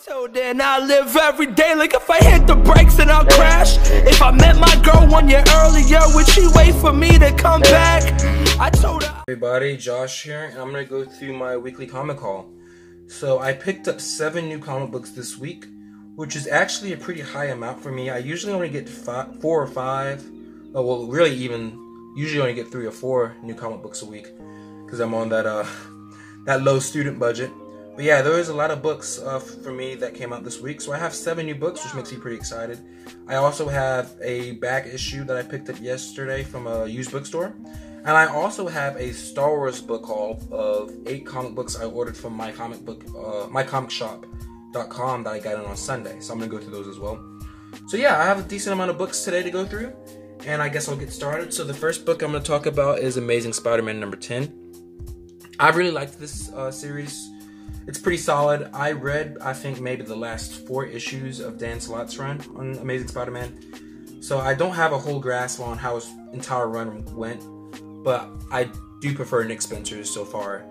So then I live every day like if I hit the brakes then I'll crash. If I met my girl 1 year earlier, would she wait for me to come back? I told her. Hey everybody, Josh here, and I'm going to go through my weekly comic haul. So I picked up 7 new comic books this week, which is actually a pretty high amount for me. I usually only get 4 or 5, well really usually only get 3 or 4 new comic books a week, because I'm on that low student budget. But yeah, there is a lot of books for me that came out this week. So I have 7 new books, which makes me pretty excited. I also have a back issue that I picked up yesterday from a used bookstore. And I also have a Star Wars book haul of 8 comic books I ordered from mycomicshop.com that I got in on Sunday. So I'm going to go through those as well. So yeah, I have a decent amount of books today to go through. And I guess I'll get started. So the first book I'm going to talk about is Amazing Spider-Man number 10. I really liked this series. It's pretty solid. I read, I think, maybe the last 4 issues of Dan Slott's run on Amazing Spider-Man. So I don't have a whole grasp on how his entire run went, but I do prefer Nick Spencer's so far.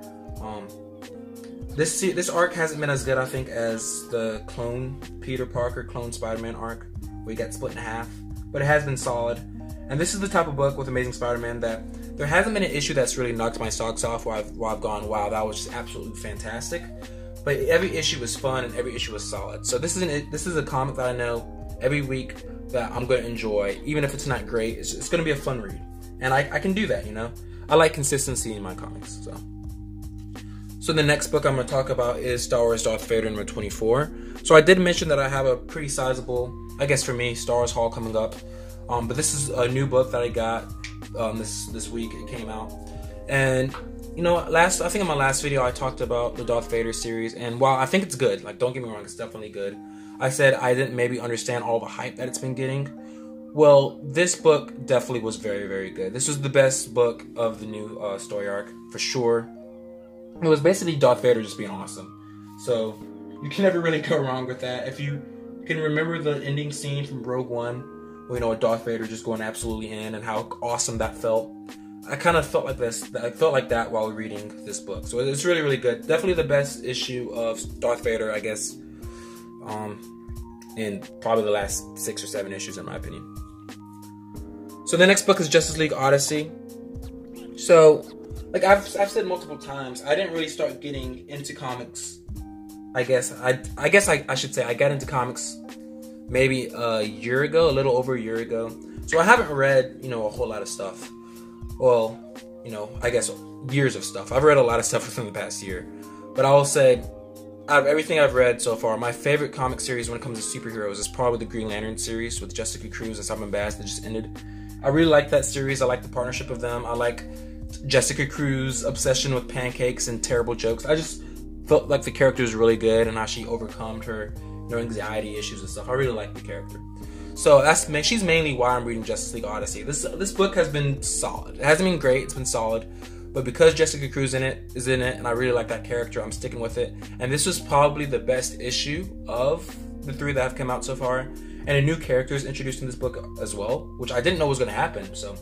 This arc hasn't been as good, I think, as the clone Peter Parker, clone Spider-Man arc, where he got split in half, but it has been solid. And this is the type of book with Amazing Spider-Man that there hasn't been an issue that's really knocked my socks off where I've gone, wow, that was just absolutely fantastic. But every issue was fun and every issue was solid. So this is a comic that I know every week that I'm going to enjoy, even if it's not great. It's going to be a fun read, and I can do that, you know. I like consistency in my comics. So the next book I'm going to talk about is Star Wars Darth Vader number 24. So I did mention that I have a pretty sizable, I guess for me, Star Wars haul coming up. But this is a new book that I got this week. It came out, and you know, I think in my last video I talked about the Darth Vader series, and while I think it's good, like don't get me wrong, it's definitely good, I said I didn't maybe understand all the hype that it's been getting. Well, this book definitely was very, very good. This was the best book of the new story arc for sure. It was basically Darth Vader just being awesome, so you can never really go wrong with that. If you can remember the ending scene from Rogue One, you know, Darth Vader just going absolutely in and how awesome that felt. I kind of felt like this. I felt like that while reading this book. So it's really, really good. Definitely the best issue of Darth Vader, I guess, in probably the last 6 or 7 issues, in my opinion. So the next book is Justice League Odyssey. So, like I've said multiple times, I didn't really start getting into comics. I guess I should say I got into comics maybe a year ago, a little over a year ago. So I haven't read, you know, a whole lot of stuff. Well, you know, I guess years of stuff. I've read a lot of stuff within the past year. But I will say, out of everything I've read so far, my favorite comic series when it comes to superheroes is probably the Green Lantern series with Jessica Cruz and Simon Bass that just ended. I really like that series. I like the partnership of them. I like Jessica Cruz's obsession with pancakes and terrible jokes. I just felt like the character was really good and how she overcome her, you know, anxiety issues and stuff. I really like the character. So she's mainly why I'm reading Justice League Odyssey. This book has been solid. It hasn't been great, it's been solid. But because Jessica Cruz is in it, and I really like that character, I'm sticking with it. And this was probably the best issue of the 3 that have come out so far. And a new character is introduced in this book as well, which I didn't know was going to happen. So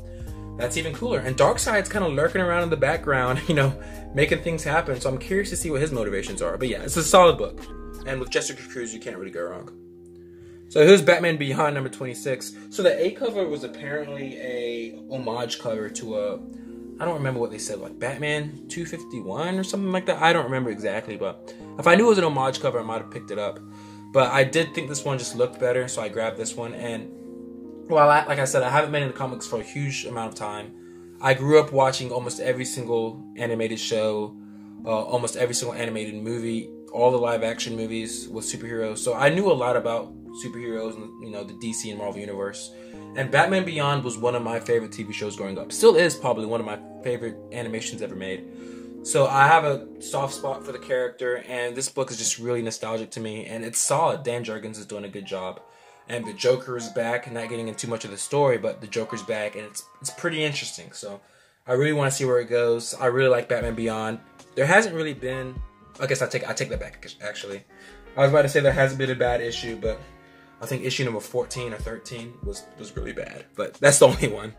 that's even cooler. And Darkseid's kind of lurking around in the background, you know, making things happen. So I'm curious to see what his motivations are. But yeah, it's a solid book. And with Jessica Cruz, you can't really go wrong. So here's Batman Beyond number 26. So the A cover was apparently a homage cover to I don't remember what they said, like Batman 251 or something like that. I don't remember exactly, but if I knew it was an homage cover, I might have picked it up. But I did think this one just looked better, so I grabbed this one. And well, like I said, I haven't been in the comics for a huge amount of time. I grew up watching almost every single animated show, almost every single animated movie, all the live action movies with superheroes. So I knew a lot about superheroes and, you know, the DC and Marvel universe. And Batman Beyond was one of my favorite TV shows growing up. Still is probably one of my favorite animations ever made. So I have a soft spot for the character, and this book is just really nostalgic to me, and it's solid. Dan Jurgens is doing a good job. And the Joker is back, not getting into too much of the story, but the Joker's back, and it's pretty interesting. So I really want to see where it goes. I really like Batman Beyond. There hasn't really been, I guess I take that back, actually. I was about to say there hasn't been a bad issue, but I think issue number 14 or 13 was really bad, but that's the only one.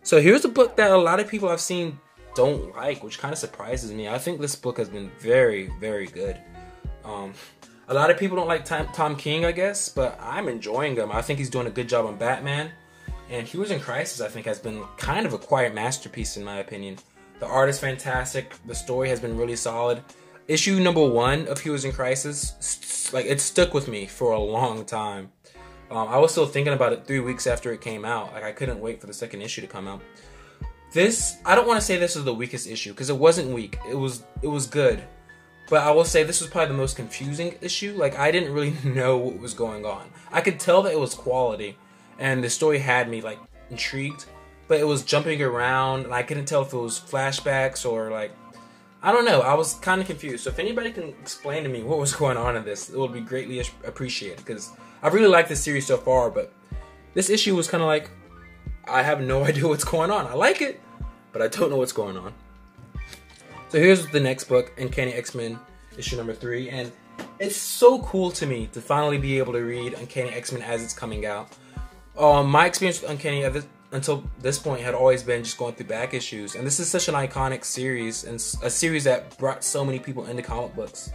So here's a book that a lot of people I've seen don't like, which kind of surprises me. I think this book has been very, very good. A lot of people don't like Tom King, I guess, but I'm enjoying him. I think he's doing a good job on Batman. And Heroes in Crisis, I think, has been kind of a quiet masterpiece in my opinion. The art is fantastic. The story has been really solid. Issue number 1 of Heroes in Crisis, like, it stuck with me for a long time. I was still thinking about it 3 weeks after it came out. Like, I couldn't wait for the second issue to come out. I don't want to say this was the weakest issue, because it wasn't weak. It was good. But I will say this was probably the most confusing issue. Like, I didn't really know what was going on. I could tell that it was quality, and the story had me, like, intrigued. But it was jumping around, and I couldn't tell if it was flashbacks or, like, I don't know. I was kind of confused. So if anybody can explain to me what was going on in this, it would be greatly appreciated, because I really like this series so far, but this issue was kind of like, I have no idea what's going on. I like it, but I don't know what's going on. So here's the next book, Uncanny XMen, issue number 3, and it's so cool to me to finally be able to read Uncanny XMen as it's coming out. My experience with Uncanny until this point had always been just going through back issues, and this is such an iconic series, and a series that brought so many people into comic books.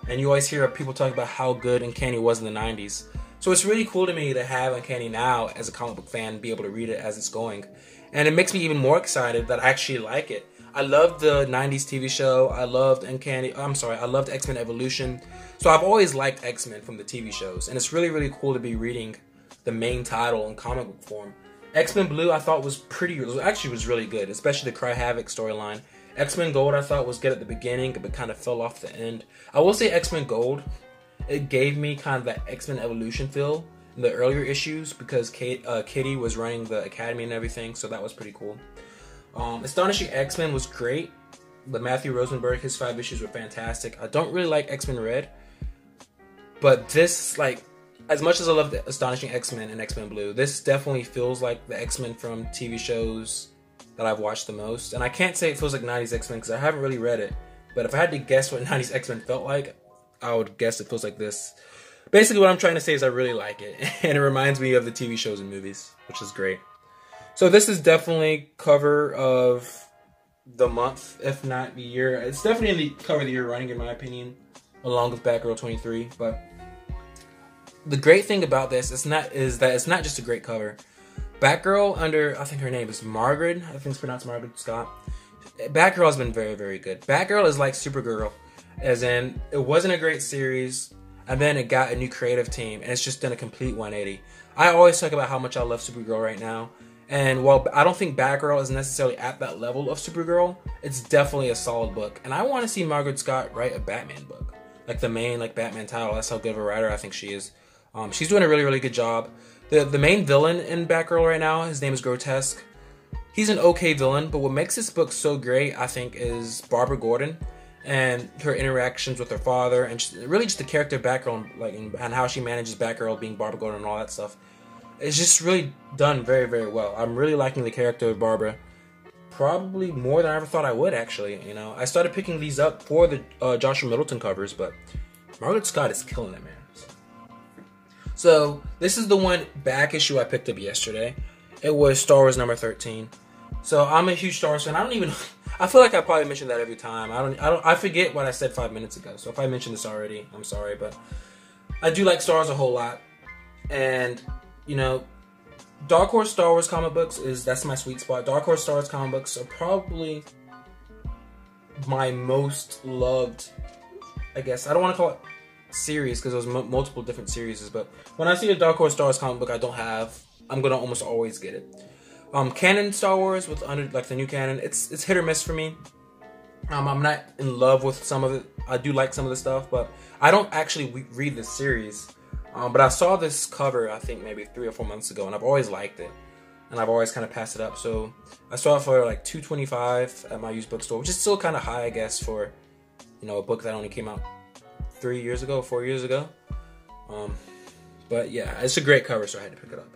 And you always hear people talk about how good Uncanny was in the 90s. So it's really cool to me to have Uncanny now as a comic book fan, be able to read it as it's going. And it makes me even more excited that I actually like it. I loved the 90s TV show. I loved I loved X-Men Evolution. So I've always liked X-Men from the TV shows. And it's really, really cool to be reading the main title in comic book form. X-Men Blue I thought was was really good, especially the Cry Havoc storyline. X-Men Gold I thought was good at the beginning, but kind of fell off the end. I will say X-Men Gold, it gave me kind of that X-Men Evolution feel in the earlier issues, because Kitty was running the academy and everything, so that was pretty cool. Astonishing X-Men was great. The Matthew Rosenberg, his 5 issues were fantastic. I don't really like X-Men Red, but this, like, as much as I love the Astonishing X-Men and X-Men Blue, this definitely feels like the X-Men from TV shows that I've watched the most. And I can't say it feels like 90s X-Men because I haven't really read it, but if I had to guess what 90s X-Men felt like, I would guess it feels like this. Basically what I'm trying to say is I really like it, and it reminds me of the TV shows and movies, which is great. So this is definitely cover of the month, if not the year. It's definitely the cover of the year running, in my opinion, along with Batgirl 23. But the great thing about this is that it's not just a great cover. Batgirl, under, I think her name is Margaret, I think it's pronounced Margaret Scott. Batgirl has been very, very good. Batgirl is like Supergirl, as in, it wasn't a great series, and then it got a new creative team, and it's just done a complete 180. I always talk about how much I love Supergirl right now, and while I don't think Batgirl is necessarily at that level of Supergirl, it's definitely a solid book. And I want to see Margaret Scott write a Batman book, like the main Batman title. That's how good of a writer I think she is. She's doing a really, really good job. The main villain in Batgirl right now, his name is Grotesque. He's an okay villain, but what makes this book so great, I think, is Barbara Gordon and her interactions with her father, and really just the character of Batgirl, and how she manages Batgirl being Barbara Gordon and all that stuff. It's just really done very, very well. I'm really liking the character of Barbara, probably more than I ever thought I would, actually. You know, I started picking these up for the Joshua Middleton covers, but Margaret Scott is killing it, man. So this is the one back issue I picked up yesterday. It was Star Wars number 13. So I'm a huge Star Wars fan. I feel like I probably mentioned that every time. I forget what I said 5 minutes ago. So if I mentioned this already, I'm sorry, but I do like Star Wars a whole lot. And you know, Dark Horse Star Wars comic books that's my sweet spot. Dark Horse Star Wars comic books are probably my most loved, I guess. I don't want to call it series because there's multiple different series, but when I see a Dark Horse Star Wars comic book I'm gonna almost always get it. Canon Star Wars like the new canon, it's hit or miss for me. I'm not in love with some of it. I do like some of the stuff, but I don't actually read the series. But I saw this cover, I think maybe 3 or 4 months ago, and I've always liked it, and I've always kind of passed it up. So I saw it for like $2.25 at my used bookstore, which is still kind of high, I guess, for, you know, a book that only came out 4 years ago. But yeah, it's a great cover, so I had to pick it up.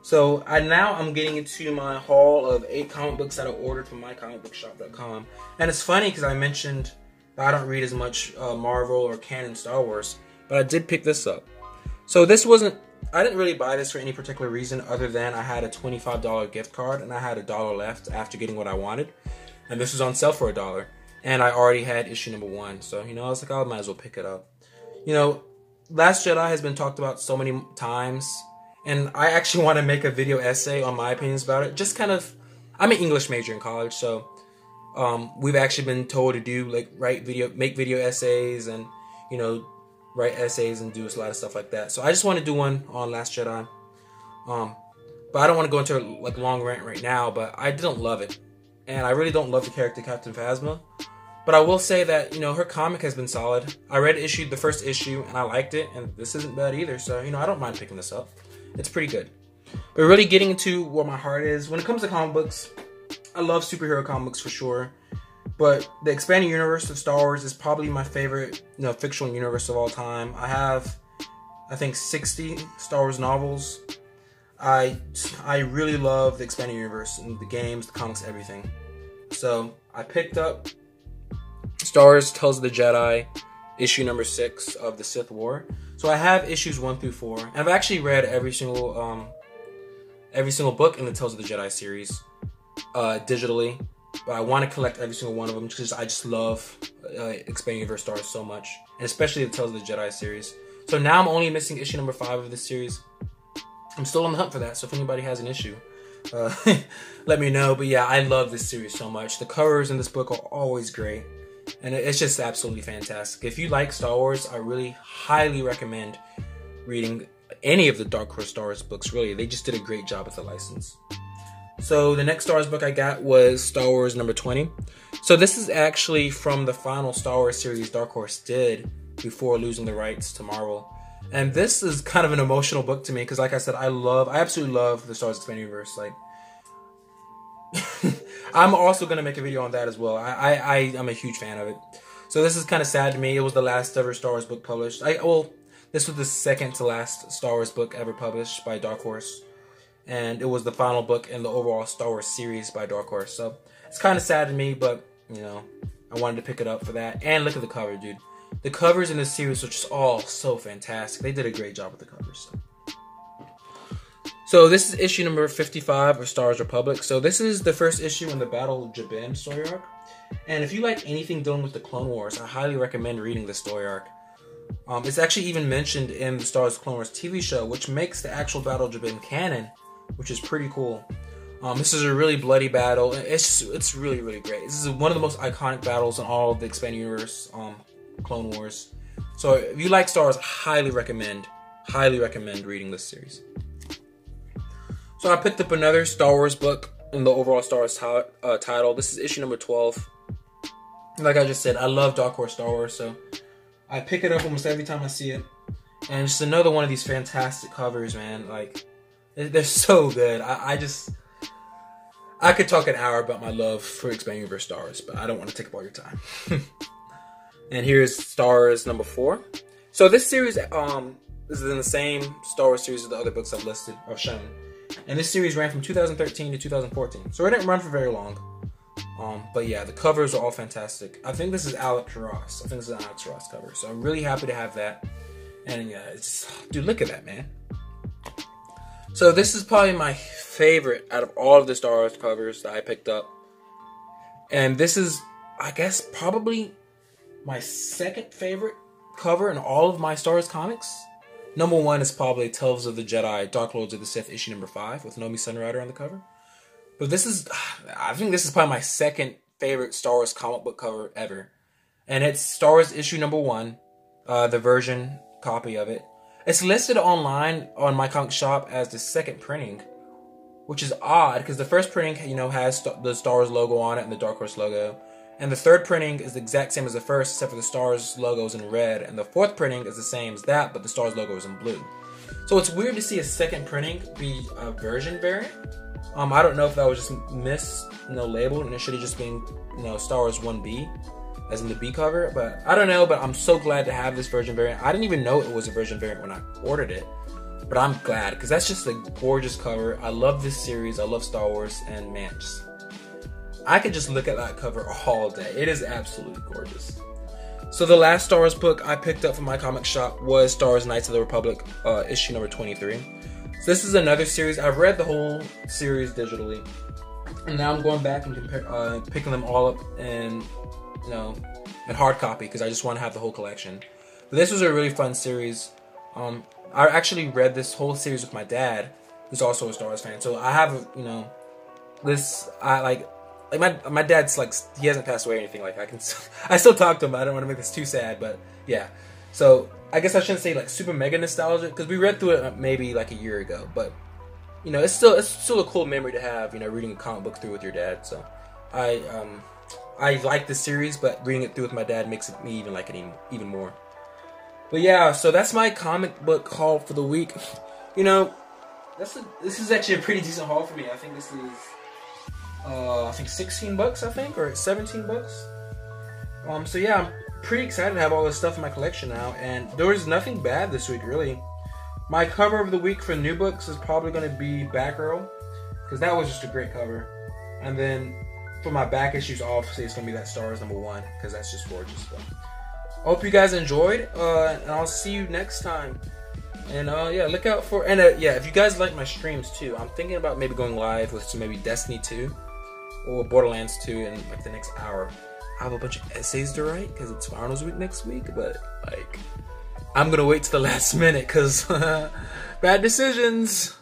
So I'm getting into my haul of 8 comic books that I ordered from mycomicbookshop.com, and it's funny because I mentioned that I don't read as much Marvel or canon Star Wars. But I did pick this up. So I didn't really buy this for any particular reason other than I had a $25 gift card and I had $1 left after getting what I wanted. And this was on sale for $1. And I already had issue number 1. So, you know, I was like, I might as well pick it up. You know, Last Jedi has been talked about so many times, and I actually want to make a video essay on my opinions about it. Just kind of, I'm an English major in college, so we've actually been told to do like make video essays, and you know, write essays and do a lot of stuff like that. So I just want to do one on Last Jedi. But I don't want to go into like a long rant right now. But I didn't love it, and I really don't love the character Captain Phasma. But I will say that, you know, her comic has been solid. I read the first issue, and I liked it, and this isn't bad either. So, you know, I don't mind picking this up. It's pretty good. But really getting into where my heart is, when it comes to comic books, I love superhero comics for sure. But the expanded universe of Star Wars is probably my favorite, you know, fictional universe of all time. I have, I think, 60 Star Wars novels. I really love the expanded universe and the games, the comics, everything. So I picked up Star Wars Tales of the Jedi, issue number 6 of the Sith War. So I have issues 1 through 4, and I've actually read every single book in the Tales of the Jedi series digitally. But I want to collect every single one of them because I just love expanding universe Star Wars so much, and especially the Tales of the Jedi series. So now I'm only missing issue number 5 of this series. I'm still on the hunt for that. So if anybody has an issue, let me know. But yeah, I love this series so much. The covers in this book are always great. And it's just absolutely fantastic. If you like Star Wars, I really highly recommend reading any of the Dark Horse Star Wars books, really. They just did a great job with the license. So the next Star Wars book I got was Star Wars number 20. So this is actually from the final Star Wars series Dark Horse did before losing the rights to Marvel. And this is kind of an emotional book to me because, like I said, I absolutely love the Star Wars Expanded Universe. Like, I'm also going to make a video on that as well. I'm a huge fan of it. So this is kind of sad to me. It was the last ever Star Wars book published. This was the second to last Star Wars book ever published by Dark Horse. And it was the final book in the overall Star Wars series by Dark Horse. So it's kind of sad to me, but, you know, I wanted to pick it up for that. And look at the cover, dude. The covers in this series are just all so fantastic. They did a great job with the covers. So this is issue number 55 of Star Wars Republic. So this is the first issue in the Battle of Jabin story arc. And if you like anything dealing with the Clone Wars, I highly recommend reading this story arc. It's actually even mentioned in the Star Wars Clone Wars TV show, which makes the actual Battle of Jabin canon, which is pretty cool. This is a really bloody battle. It's really, really great. This is one of the most iconic battles in all of the Expanded Universe Clone Wars. So if you like Star Wars, highly recommend reading this series. So I picked up another Star Wars book in the overall Star Wars title. This is issue number 12. Like I just said, I love Dark Horse Star Wars, so I pick it up almost every time I see it. And it's another one of these fantastic covers, man. Like, they're so good. I could talk an hour about my love for Expanded Universe Star Wars, but I don't want to take up all your time. And here's Star Wars number 4. So this series, this is in the same Star Wars series as the other books I've listed or shown. And this series ran from 2013 to 2014. So it didn't run for very long. But yeah, the covers are all fantastic. I think this is Alex Ross. I think this is an Alex Ross cover. So I'm really happy to have that. And yeah, dude, look at that, man. So this is probably my favorite out of all of the Star Wars covers that I picked up. And this is, I guess, probably my second favorite cover in all of my Star Wars comics. Number 1 is probably Tales of the Jedi, Dark Lords of the Sith, issue number 5, with Nomi Sunrider on the cover. But I think this is probably my second favorite Star Wars comic book cover ever. And it's Star Wars issue number 1, the version copy of it. It's listed online on my comic shop as the second printing, which is odd, because the first printing, you know, has the Star Wars logo on it and the Dark Horse logo. And the third printing is the exact same as the first, except for the Star Wars logo is in red. And the fourth printing is the same as that, but the Star Wars logo is in blue. So it's weird to see a second printing be a version variant. I don't know if that was just labeled, and it should have just been, Star Wars 1B, as in the B cover. But I don't know, but I'm so glad to have this version variant. I didn't even know it was a version variant when I ordered it. But I'm glad, because that's just a gorgeous cover. I love this series. I love Star Wars, and man, I could just look at that cover all day. It is absolutely gorgeous. So the last Star Wars book I picked up from my comic shop was Star Wars Knights of the Republic, issue number 23. So this is another series. I've read the whole series digitally, and now I'm going back and picking them all up in hard copy, because I just want to have the whole collection. But this was a really fun series. I actually read this whole series with my dad, who's also a Star Wars fan. So I have, you know, this, my dad's like, he hasn't passed away or anything. Like I still talk to him. I don't want to make this too sad, but yeah. So I guess I shouldn't say like super mega nostalgic, because we read through it maybe like a year ago. But you know, it's still a cool memory to have. You know, reading a comic book through with your dad. So I like this series, but reading it through with my dad makes me even like it even more. But yeah, so that's my comic book haul for the week. You know, this is actually a pretty decent haul for me. I think this is I think $16, I think, or $17. So yeah, I'm pretty excited to have all this stuff in my collection now, and there was nothing bad this week really. My cover of the week for new books is probably going to be Batgirl, because that was just a great cover. And then for my back issues, obviously it's going to be that Star Wars #1, because that's just gorgeous. So I hope you guys enjoyed, and I'll see you next time. And yeah, look out for, and yeah, if you guys like my streams too, I'm thinking about maybe going live with some maybe Destiny 2 or Borderlands 2 in like the next hour. I have a bunch of essays to write because it's finals week next week, but like I'm gonna wait to the last minute because bad decisions.